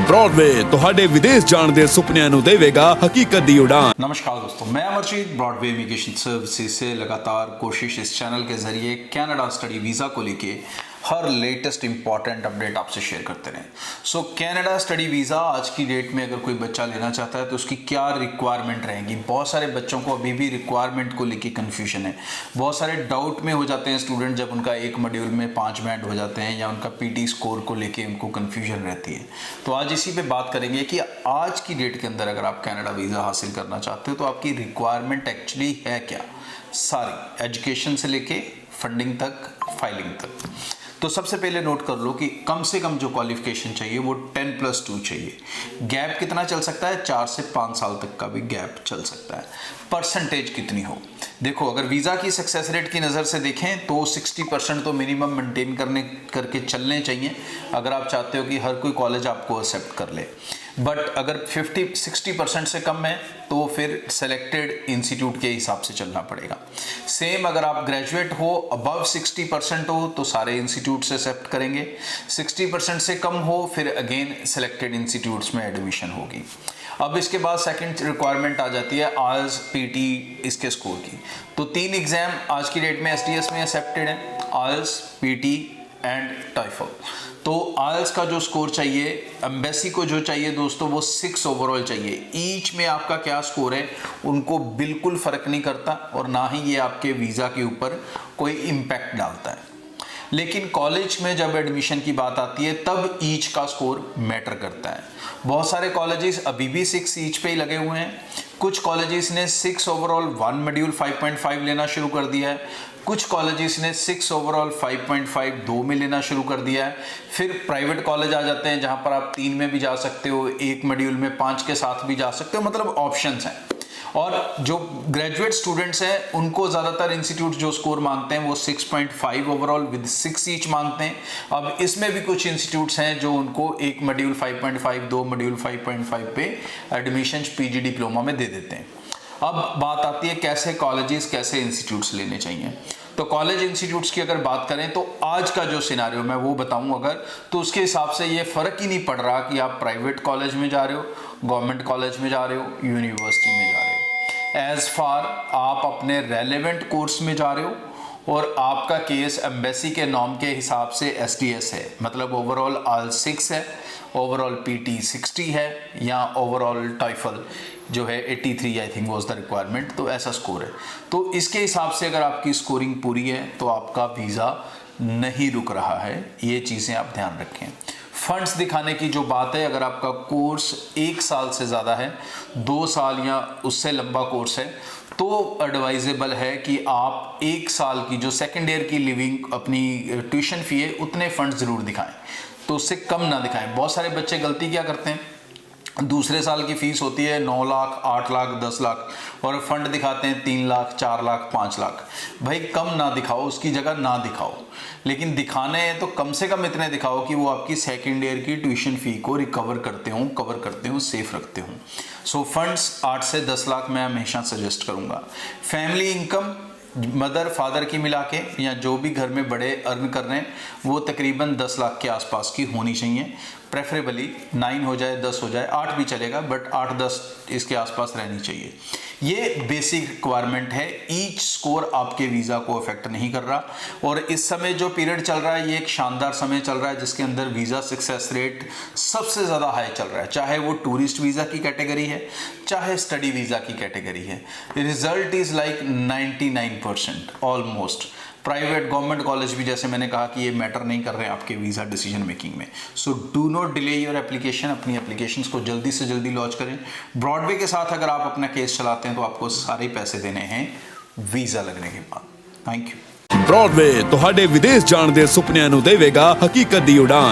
Broadway ਤੁਹਾਡੇ विदेश जाਣ ਦੇ ਸੁਪਨਿਆਂ ਨੂੰ ਦੇਵੇਗਾ हकीकत ਦੀ उड़ान। नमस्कार दोस्तों, मैं अमरजीत ब्रॉडवे इमिग्रेशन सर्विसेज से लगातार कोशिश इस चैनल के जरिए कनाडा स्टडी वीज़ा को लेके हर लेटेस्ट इंपॉर्टेंट अपडेट आपसे शेयर करते रहें। सो कनाडा स्टडी वीज़ा आज की डेट में अगर कोई बच्चा लेना चाहता है तो उसकी क्या रिक्वायरमेंट रहेंगी। बहुत सारे बच्चों को अभी भी रिक्वायरमेंट को लेके कन्फ्यूजन है, बहुत सारे डाउट में हो जाते हैं स्टूडेंट जब उनका एक मॉड्यूल में 5 बैंड हो जाते हैं या उनका पीटी स्कोर को लेके उनको कन्फ्यूजन रहती है। तो आज इसी पे बात करेंगे कि आज की डेट के अंदर अगर आप कनाडा वीज़ा हासिल करना चाहते हो तो आपकी रिक्वायरमेंट एक्चुअली है क्या, सारी एजुकेशन से लेके फंडिंग तक, फाइलिंग तक। तो सबसे पहले नोट कर लो कि कम से कम जो क्वालिफिकेशन चाहिए वो 10+2 चाहिए। गैप कितना चल सकता है? 4 से 5 साल तक का भी गैप चल सकता है। परसेंटेज कितनी हो? देखो, अगर वीज़ा की सक्सेस रेट की नज़र से देखें तो 60% तो मिनिमम मेंटेन करके चलने चाहिए अगर आप चाहते हो कि हर कोई कॉलेज आपको एक्सेप्ट कर ले। बट अगर 50-60% से कम है तो फिर सेलेक्टेड इंस्टीट्यूट के हिसाब से चलना पड़ेगा। सेम अगर आप ग्रेजुएट हो, अबव 60% हो तो सारे इंस्टीट्यूट से एक्सेप्ट करेंगे। 60% से कम हो फिर अगेन सेलेक्टेड इंस्टीट्यूट्स में एडमिशन होगी। अब इसके बाद सेकंड रिक्वायरमेंट आ जाती है आइल्स, पीटी, इसके स्कोर की। तो 3 एग्जाम आज की डेट में एसटीएस में एक्सेप्टेड है, आइल्स, पीटी एंड टॉइफल। तो आइल्स का जो स्कोर चाहिए, एम्बेसी को जो चाहिए दोस्तों वो 6 ओवरऑल चाहिए। ईच में आपका क्या स्कोर है उनको बिल्कुल फर्क नहीं करता और ना ही ये आपके वीज़ा के ऊपर कोई इम्पैक्ट डालता है। लेकिन कॉलेज में जब एडमिशन की बात आती है तब ईच का स्कोर मैटर करता है। बहुत सारे कॉलेजेस अभी भी 6 ईच पे ही लगे हुए हैं। कुछ कॉलेजेस ने 6 ओवरऑल 1 मॉड्यूल 5.5 लेना शुरू कर दिया है। कुछ कॉलेजेस ने 6 ओवरऑल 5.5 2 में लेना शुरू कर दिया है। फिर प्राइवेट कॉलेज आ जाते हैं जहां पर आप 3 में भी जा सकते हो, 1 मॉड्यूल में 5 के साथ भी जा सकते हो, मतलब ऑप्शंस हैं। और जो ग्रेजुएट स्टूडेंट्स हैं उनको ज़्यादातर इंस्टीट्यूट जो स्कोर मांगते हैं वो 6.5 ओवरऑल विद 6 ईच मांगते हैं। अब इसमें भी कुछ इंस्टीट्यूट्स हैं जो उनको 1 मॉड्यूल 5.5 2 मॉड्यूल 5.5 पे एडमिशन पीजी डिप्लोमा में दे देते हैं। अब बात आती है कैसे कॉलेजेस, कैसे इंस्टीट्यूट्स लेने चाहिए। तो कॉलेज इंस्टीट्यूट्स की अगर बात करें तो आज का जो सिनारियो मैं वो बताऊं अगर, तो उसके हिसाब से ये फ़र्क ही नहीं पड़ रहा कि आप प्राइवेट कॉलेज में जा रहे हो, गवर्नमेंट कॉलेज में जा रहे हो, यूनिवर्सिटी में जा रहे हो। एज फार आप अपने रेलेवेंट कोर्स में जा रहे हो और आपका केस एम्बेसी के नॉर्म के हिसाब से एसटीएस है, मतलब ओवरऑल आल 6 है, ओवरऑल पीटी 60 है या ओवरऑल टॉइफल जो है 83 I think was the requirement, तो ऐसा स्कोर है। तो इसके हिसाब से अगर आपकी स्कोरिंग पूरी है तो आपका वीज़ा नहीं रुक रहा है। ये चीज़ें आप ध्यान रखें। फंड्स दिखाने की जो बात है, अगर आपका कोर्स 1 साल से ज़्यादा है, 2 साल या उससे लंबा कोर्स है, तो एडवाइजेबल है कि आप 1 साल की जो सेकेंड ईयर की लिविंग अपनी ट्यूशन फी है उतने फंड ज़रूर दिखाएं, तो उससे कम ना दिखाएं। बहुत सारे बच्चे गलती क्या करते हैं, दूसरे साल की फीस होती है 9 लाख, 8 लाख, 10 लाख और फंड दिखाते हैं 3 लाख, 4 लाख, 5 लाख। भाई कम ना दिखाओ, उसकी जगह ना दिखाओ, लेकिन दिखाने हैं तो कम से कम इतने दिखाओ कि वो आपकी सेकेंड ईयर की ट्यूशन फी को रिकवर करते हो, सेफ रखते हो। सो फंड्स 8 से 10 लाख मैं हमेशा सजेस्ट करूँगा। फैमिली इनकम मदर फादर की मिला के या जो भी घर में बड़े अर्न कर रहे हैं वो तकरीबन 10 लाख के आसपास की होनी चाहिए। प्रेफरेबली 9 हो जाए, 10 हो जाए, 8 भी चलेगा, बट 8-10 इसके आसपास रहनी चाहिए। ये बेसिक रिक्वायरमेंट है। ईच स्कोर आपके वीज़ा को अफेक्ट नहीं कर रहा और इस समय जो पीरियड चल रहा है ये एक शानदार समय चल रहा है जिसके अंदर वीज़ा सक्सेस रेट सबसे ज़्यादा हाई चल रहा है, चाहे वो टूरिस्ट वीज़ा की कैटेगरी है चाहे स्टडी वीज़ा की कैटेगरी है। Result is like 99% almost. Private government college भी जैसे मैंने कहा कि ये मैटर नहीं कर रहे हैं आपके वीज़ा डिसीजन मेकिंग में। So do not delay your application, अपनी एप्लीकेशंस को जल्दी से जल्दी लॉन्च करें। ब्रॉडवे के साथ अगर आप अपना केस चलाते हैं तो आपको सारे पैसे देने हैं वीज़ा लगने के बाद। Thank you. ब्रॉडवे ਤੁਹਾਡੇ विदेश जाਣ ਦੇ ਸੁਪਨਿਆਂ ਨੂੰ ਦੇਵੇਗਾ हकीकत ਦੀ उड़ान।